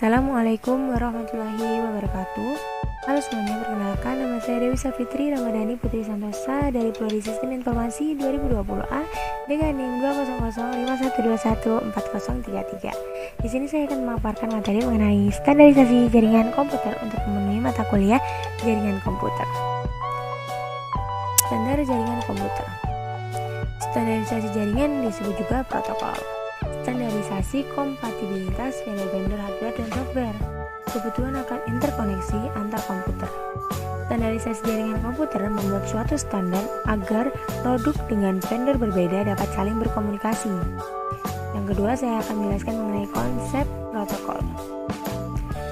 Assalamualaikum warahmatullahi wabarakatuh. Halo semuanya, perkenalkan nama saya Dewi Safitri Ramadhani Putri Santosa dari Prodi Sistem Informasi 2020A dengan NIM 20051214033. Di sini saya akan memaparkan materi mengenai standarisasi jaringan komputer untuk memenuhi mata kuliah jaringan komputer. Standar jaringan komputer. Standarisasi jaringan disebut juga protokol. Standarisasi kompatibilitas vendor hardware dan software, kebutuhan akan interkoneksi antar komputer. Standarisasi jaringan komputer membuat suatu standar agar produk dengan vendor berbeda dapat saling berkomunikasi. Yang kedua, saya akan menjelaskan mengenai konsep protokol.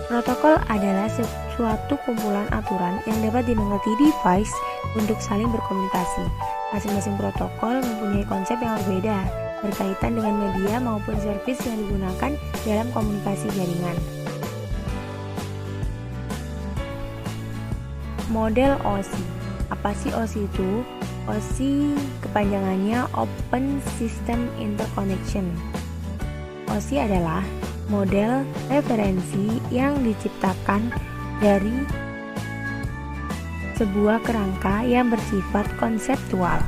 Protokol adalah suatu kumpulan aturan yang dapat dimengerti device untuk saling berkomunikasi. Masing-masing protokol mempunyai konsep yang berbeda berkaitan dengan media maupun servis yang digunakan dalam komunikasi jaringan. Model OSI. Apa sih OSI itu? OSI kepanjangannya Open System Interconnection. OSI adalah model referensi yang diciptakan dari sebuah kerangka yang bersifat konseptual.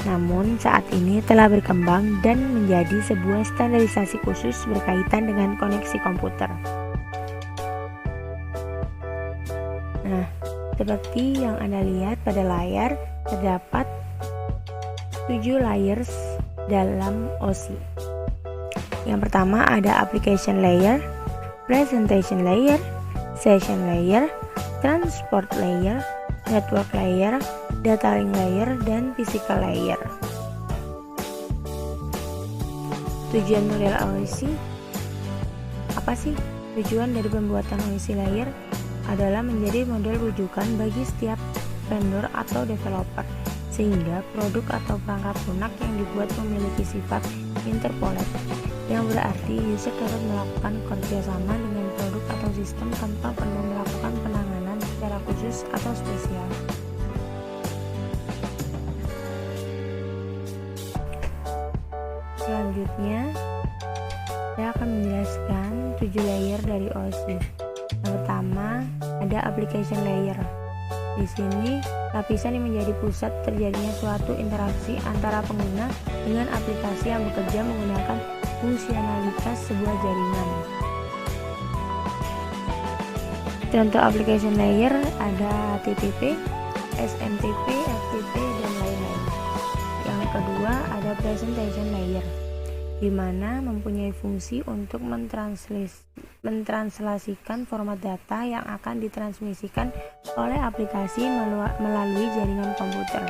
Namun saat ini telah berkembang dan menjadi sebuah standarisasi khusus berkaitan dengan koneksi komputer. Nah, seperti yang Anda lihat pada layar, terdapat 7 layers dalam OSI. Yang pertama ada application layer, presentation layer, session layer, transport layer, network layer, data link layer, dan physical layer. Tujuan model OSI apa sih? Tujuan dari pembuatan OSI layer adalah menjadi model rujukan bagi setiap vendor atau developer, sehingga produk atau perangkat lunak yang dibuat memiliki sifat interpolate, yang berarti user dapat melakukan kerjasama dengan produk atau sistem tanpa perlu melakukan penanganan secara khusus atau spesial. Selanjutnya, saya akan menjelaskan 7 layer dari OSI. Yang pertama, ada application layer. Di sini, lapisan yang menjadi pusat terjadinya suatu interaksi antara pengguna dengan aplikasi yang bekerja menggunakan fungsionalitas sebuah jaringan. Contoh application layer ada HTTP, SMTP, FTP, dan lain-lain. Yang kedua ada presentation layer, di mana mempunyai fungsi untuk mentranslasikan format data yang akan ditransmisikan oleh aplikasi melalui jaringan komputer.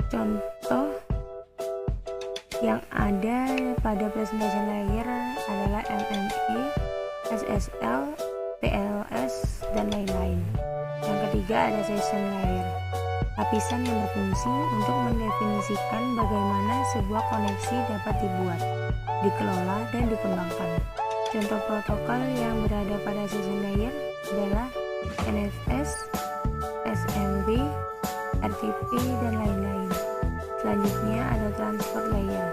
Contoh yang ada pada presentation layer adalah MME, SSL, TLS, dan lain-lain. Yang ketiga ada session layer, lapisan yang berfungsi untuk mendefinisikan bagaimana sebuah koneksi dapat dibuat, dikelola, dan dikembangkan. Contoh protokol yang berada pada session layer adalah NFS, SMB, RTP, dan lain-lain. Selanjutnya ada transport layer.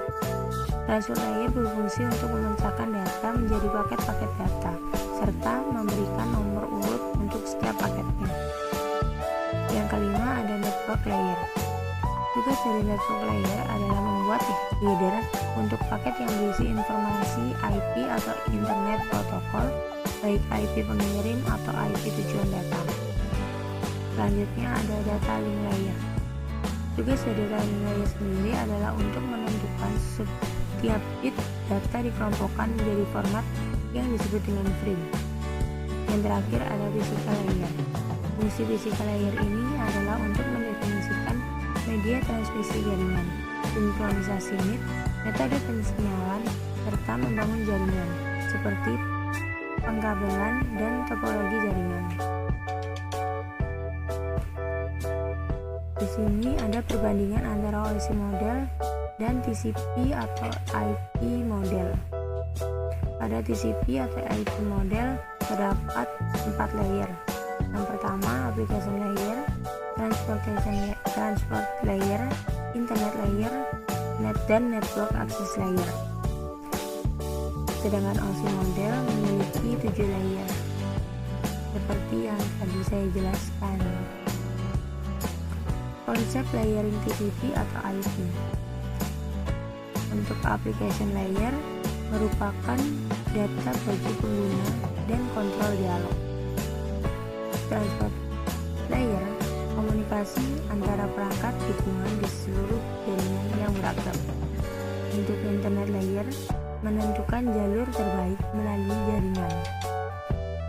Transport layer berfungsi untuk memecahkan data menjadi paket-paket data, serta memberikan nomor urut untuk setiap paketnya. Yang kelima ada network layer. Tugas dari network layer adalah membuat header untuk paket yang berisi informasi IP atau internet protokol, baik IP pengirim atau IP tujuan data. Selanjutnya ada data link layer. Tugas dari data link layer sendiri adalah untuk menentukan setiap bit data dikelompokkan menjadi format yang disebut dengan frame. Yang terakhir ada physical layer. Fungsi physical layer ini adalah untuk mendefinisikan media transmisi jaringan, sinkronisasi NIT, metode pensinyalan, serta membangun jaringan, seperti pengkabelan dan topologi jaringan. Di sini ada perbandingan antara OSI model dan TCP atau IP model. Pada TCP atau IP model terdapat 4 layer. Yang pertama application layer, transport layer, internet layer, net dan network access layer. sedangkan OC model memiliki 7 layer seperti yang tadi saya jelaskan. Konsep layering TCP atau IP. Untuk application layer merupakan data bagi pengguna dan kontrol dialog. Transport layer komunikasi antara perangkat dukungan di seluruh jaringan yang beragam. Untuk internet layer menentukan jalur terbaik melalui jaringan.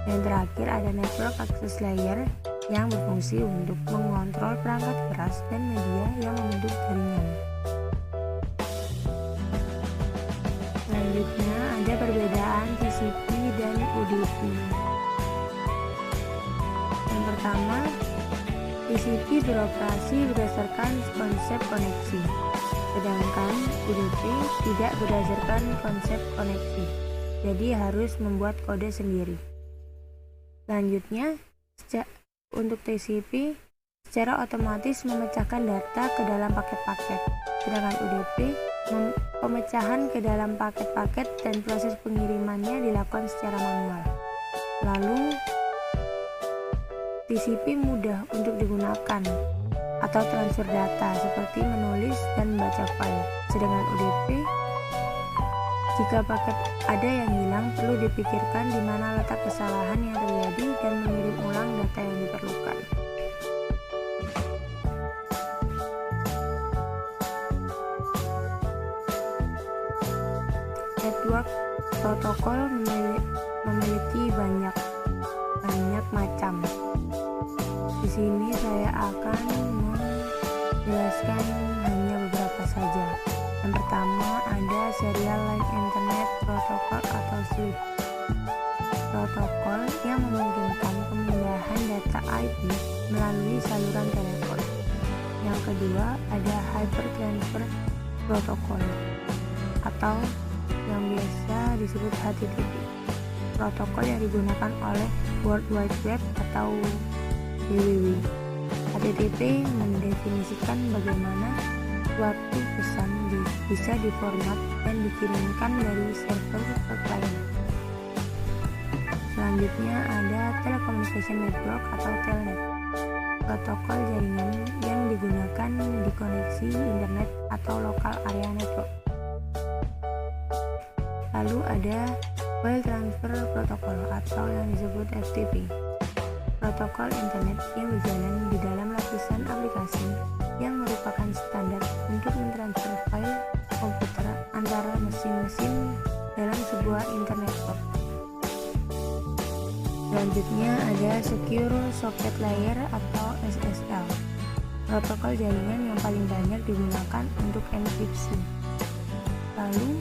Dan terakhir ada network access layer yang berfungsi untuk mengontrol perangkat keras dan media yang membentuk jaringan. Selanjutnya ada perbedaan TCP dan UDP. Yang pertama, TCP beroperasi berdasarkan konsep koneksi, sedangkan UDP tidak berdasarkan konsep koneksi, jadi harus membuat kode sendiri. Selanjutnya, untuk TCP secara otomatis memecahkan data ke dalam paket-paket, sedangkan UDP pemecahan ke dalam paket-paket dan proses pengirimannya dilakukan secara manual. Lalu, TCP mudah untuk digunakan atau transfer data seperti menulis dan membaca file, sedangkan UDP jika paket ada yang hilang perlu dipikirkan di mana letak kesalahan yang terjadi dan mengirim ulang data yang diperlukan. Network protokol memiliki banyak macam. Di sini saya akan menjelaskan hanya beberapa saja. Yang pertama ada Serial Line Internet Protocol atau SLIP. Protokol yang memungkinkan pemindahan data IP melalui saluran telepon. Yang kedua ada Hyper Transfer Protocol atau yang biasa disebut HTTP. Protokol yang digunakan oleh World Wide Web atau WWW. HTTP mendefinisikan bagaimana suatu pesan bisa diformat dan dikirimkan dari server ke klien. Selanjutnya ada Telecommunication Network atau Telnet. Protokol jaringan yang digunakan di koneksi internet atau local area network. Lalu ada File Transfer Protocol atau yang disebut FTP. Protokol internet yang berjalan di dalam lapisan aplikasi yang merupakan standar untuk mentransfer file komputer antara mesin-mesin dalam sebuah internet network. Selanjutnya ada Secure Socket Layer atau SSL. Protokol jaringan yang paling banyak digunakan untuk enkripsi. Lalu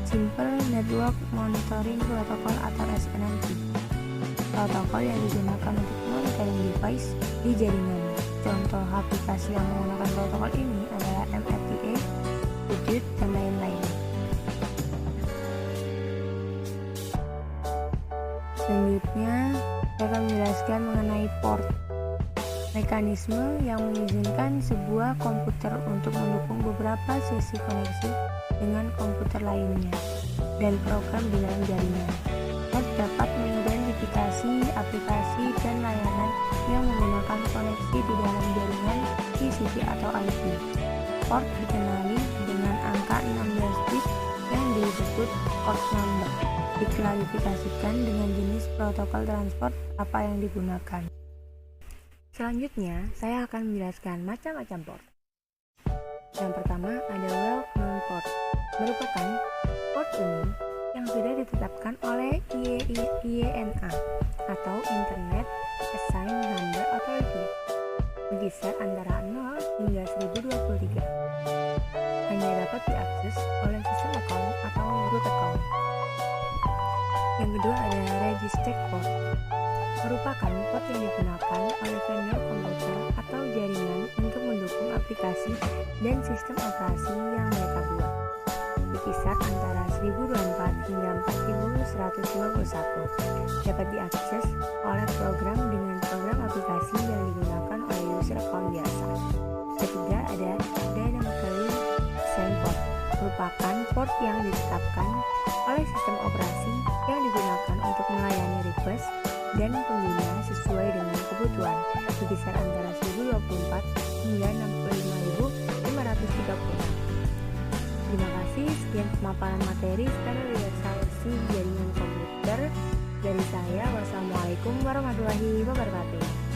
Simple Network Monitoring Protocol atau SNMP. Protokol yang digunakan untuk monitoring device di jaringan. Contoh aplikasi yang menggunakan protokol ini adalah MFTA, Qt, dan lain-lain. Selanjutnya, saya akan menjelaskan mengenai port. Mekanisme yang mengizinkan sebuah komputer untuk mendukung beberapa sesi koneksi dengan komputer lainnya dan program di dalam jaringan. Port dapat mengidentifikasi aplikasi dan layanan yang menggunakan koneksi di dalam jaringan TCP atau IP. Port dikenali dengan angka 16 bit yang disebut port number. Diklarifikasikan dengan jenis protokol transport apa yang digunakan. Selanjutnya, saya akan menjelaskan macam-macam port. Yang pertama ada Well-Known Port, merupakan port umum yang sudah ditetapkan oleh IENA atau Internet Assigned Number Authority, berkisar antara 0 hingga 1023. Hanya dapat diakses oleh sistem account atau root account. Yang kedua ada Registered Port, merupakan port yang digunakan oleh vendor komputer atau jaringan untuk mendukung aplikasi dan sistem operasi yang mereka buat, berkisar antara 1024 hingga 4151. Dapat diakses oleh program dengan program aplikasi yang digunakan oleh user account biasa. Ketiga ada Dynamically Assigned Port, merupakan port yang ditetapkan oleh sistem operasi yang digunakan untuk melayani request dan pengguna sesuai dengan kebutuhan, berkisar antara 1024 hingga 65.536. Terima kasih, sekian pemaparan materi standarisasi jaringan komputer dari saya. Wassalamualaikum warahmatullahi wabarakatuh.